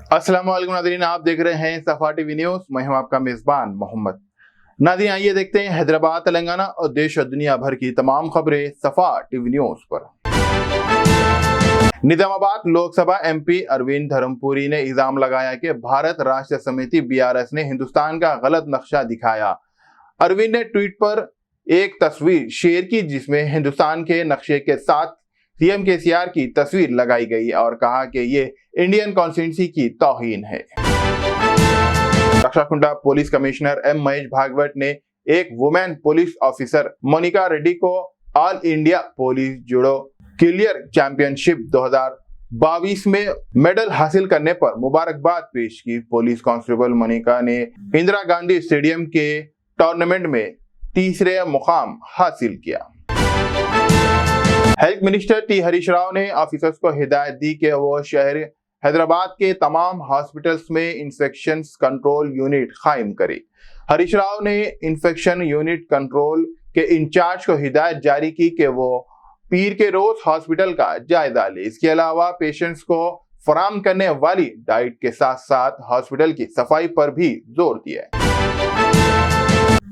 अस्सलाम वालेकुम नाज़रीन, आप देख रहे हैं सफा टीवी न्यूज। मैं हूं आपका मेजबान मोहम्मद। नाज़रीन, आइए देखते हैं हैदराबाद, तेलंगाना और देश और दुनिया भर की तमाम खबरें सफा टीवी न्यूज पर। निजामाबाद लोकसभा एमपी अरविंद धर्मपुरी ने इल्जाम लगाया कि भारत राष्ट्र समिति BRS ने हिंदुस्तान का गलत नक्शा दिखाया। अरविंद ने ट्वीट पर एक तस्वीर शेयर की जिसमें हिंदुस्तान के नक्शे के साथ CM KCR की तस्वीर लगाई गई और कहा कि ये इंडियन कॉन्स्टिट्यूंसी की तौहीन है। Rachakonda police commissioner M Mahesh Bhagwat ने एक women police officer Monika Reddy को all India police judo clear championship 2022 में मेडल हासिल करने पर मुबारकबाद पेश की। पुलिस कांस्टेबल मोनिका ने इंदिरा गांधी स्टेडियम के टूर्नामेंट में तीसरे मुकाम हासिल किया। Health minister T Harish Rao ने ऑफिसर्स को हिदायत दी कि वो शहर हैदराबाद के तमाम हॉस्पिटल्स में इंफेक्शन कंट्रोल यूनिट कायम करे। हरीश राव ने इंफेक्शन यूनिट कंट्रोल के इंचार्ज को हिदायत जारी की कि वो पीर के रोज हॉस्पिटल का जायजा ले। इसके अलावा पेशेंट्स को फराहम करने वाली डाइट के साथ साथ हॉस्पिटल की सफाई पर भी जोर दिया।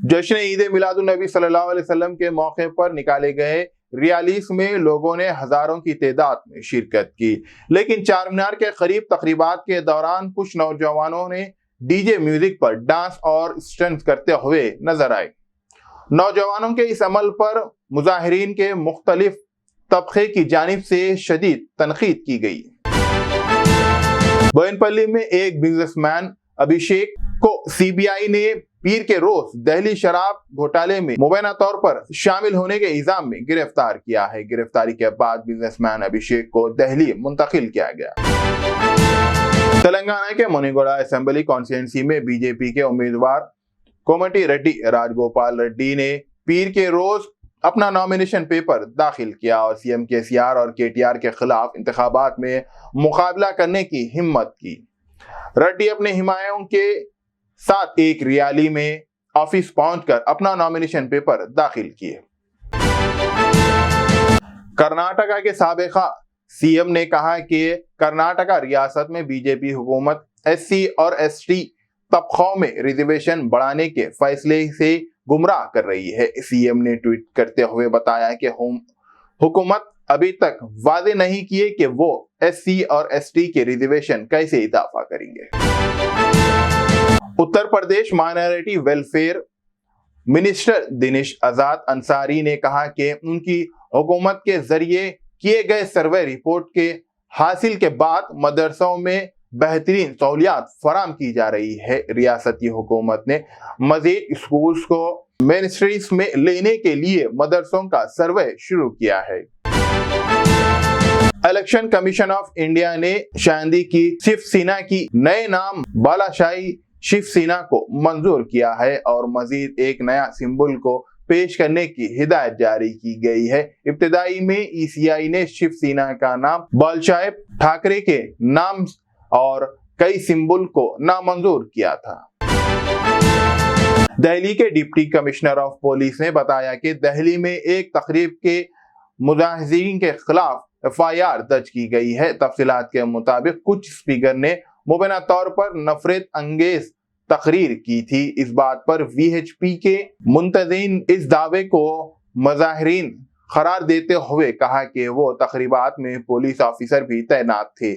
जश्न ईद मिलादुन्नबी सल्लल्लाहु अलैहि वसल्लम के मौके पर निकाले गए रियालीस में लोगों ने हजारों की तादाद में शिरकत की, लेकिन चार मीनार के करीब तकरीबात के दौरान कुछ नौजवानों ने DJ म्यूजिक पर डांस और स्टंट करते हुए नजर आए। नौजवानों के इस अमल पर मुजाहिरीन के मुख्तलिफ तबके की जानिब से शदीद तनकीद की गई। बोयनपल्ली में एक बिजनेसमैन अभिषेक को CBI ने पीर के रोज दिल्ली शराब घोटाले में मुबैना तौर पर शामिल होने के इल्जाम में गिरफ्तार किया है। गिरफ्तारी के बाद बिजनेसमैन अभिषेक को दिल्ली मुंतकिल किया गया। तेलंगाना के मुनिगोड़ा असेंबली कॉन्स्टिट्यूंसी में बीजेपी के उम्मीदवार कोमटी रेड्डी राजगोपाल रेड्डी ने पीर के रोज अपना नॉमिनेशन पेपर दाखिल किया और CM KCR और KTR के खिलाफ इंतखाबात में मुकाबला करने की हिम्मत की। रेड्डी अपने हिमायतियों के साथ एक रैली में ऑफिस पहुंचकर अपना नॉमिनेशन पेपर दाखिल किए। कर्नाटका के साबिका CM ने कहा कि कर्नाटका रियासत में बीजेपी हुकूमत SC और ST तबकों में रिजर्वेशन बढ़ाने के फैसले से गुमराह कर रही है। CM ने ट्वीट करते हुए बताया कि हुकूमत अभी तक वादे नहीं किए कि वो SC और ST के रिजर्वेशन कैसे इजाफा करेंगे। Uttar Pradesh minority welfare minister Dinesh आजाद अंसारी ने कहा कि उनकी हुकूमत के जरिए किए गए सर्वे रिपोर्ट के हासिल के बाद मदरसों में बेहतरीन सहूलियात फराम की जा रही है। रियासती हुकूमत ने मजीद स्कूल्स को मेनस्ट्रीज में लेने के लिए मदरसों का सर्वे शुरू किया है। इलेक्शन कमीशन ऑफ इंडिया ने शांति की शिवसेना की नए नाम बालाशाही शिवसेना को मंजूर किया है और मजीद एक नया सिंबल को पेश करने की हिदायत जारी की गई है। इब्तिदाई में ECI ने शिवसेना का नाम बालसाहेब ठाकरे के नाम और कई सिंबल को नामंजूर किया था। दिल्ली के डिप्टी कमिश्नर ऑफ पुलिस ने बताया कि दिल्ली में एक तकरीब के मुजाहिरीन के खिलाफ FIR दर्ज की गई है। तफसीलात के मुताबिक कुछ स्पीकर ने मुबैना तौर पर नफरत अंगेज तकरीर की थी। इस बात पर VHP के मुंतज़िन इस दावे को मुजाहिरीन करार देते हुए कहा कि वो तकरीबात में पुलिस ऑफिसर भी तैनात थे।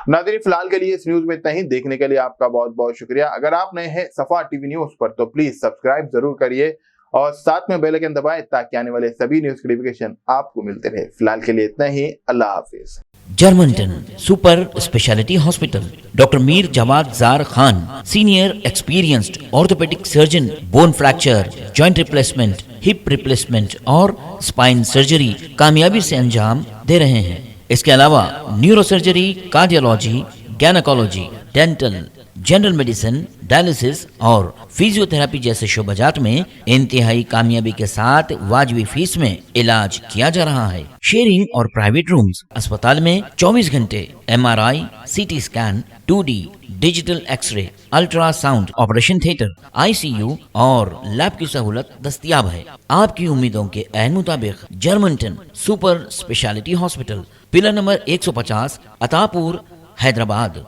नाज़रीन, फिलहाल के लिए इस न्यूज में इतना ही। देखने के लिए आपका बहुत बहुत शुक्रिया। अगर आप नए हैं सफा टीवी न्यूज पर तो प्लीज सब्सक्राइब जरूर करिए और साथ में बेल आइकन दबाएं ताकि आने वाले सभी न्यूज की नोटिफिकेशन आपको मिलते रहे। फिलहाल के लिए इतना ही। अल्लाह हाफिज। जर्मनटन super speciality hospital, doctor Mir Jawad Zar Khan, senior experienced orthopaedic surgeon, bone fracture, joint replacement, hip replacement और स्पाइन सर्जरी कामयाबी से अंजाम दे रहे हैं। इसके अलावा neuro surgery, cardiology, gynaecology, dental, general medicine, dialysis और फिजियोथेरेपी जैसे शोबाजात में इंतहाई कामयाबी के साथ वाजिबी फीस में इलाज किया जा रहा है। शेयरिंग और प्राइवेट रूम्स, अस्पताल में 24 घंटे MRI, CT scan, 2D digital x-ray, ultrasound, operation theatre, ICU और लैब की सहूलत दस्तयाब है। आपकी उम्मीदों के ऐन मुताबिक Germanten super speciality hospital pillar number 150, Attapur, Hyderabad.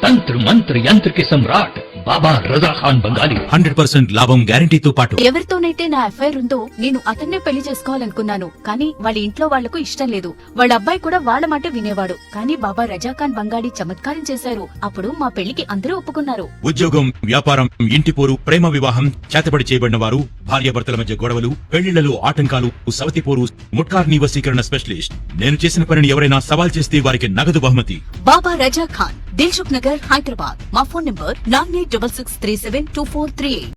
तंत्र मंत्र यंत्र के सम्राट बाबा रजा खान बंगाली 100% లాభం గ్యారంటీతో పాటు ఎవరితోనైతే నా అఫైర్ ఉందో నేను అతన్నే పెళ్లి చేసుకోవాలనుకున్నాను, కానీ వాళ్ళ ఇంట్లో వాళ్లకు ఇష్టం లేదు. వాళ్ళ అబ్బాయి కూడా వాళ్ళ మాట వినేవాడు, కానీ బాబా రజాఖాన్ బంగాళీ చమత్కారం చేశారు. అప్పుడు మా పెళ్లికి అందరూ ఒప్పుకున్నారు. ఉద్యోగం, వ్యాపారం, ఇంటి పోరు, ప్రేమ వివాహం, చేతబడి చేయబడిన వారు, భార్యాభర్తల మధ్య గొడవలు, పెళ్లిళ్లలో ఆటంకాలు, సవతి పోరు, ముట్కార్ని వశీకరణ స్పెషలిస్ట్. నేను చేసిన పనిని ఎవరైనా సవాల్ చేస్తే వారికి నగదు బహుమతి. బాబా రజాఖాన్, దిల్సుఖ్ నగర్, హైదరాబాద్. మా ఫోన్ నంబర్ 9866372438.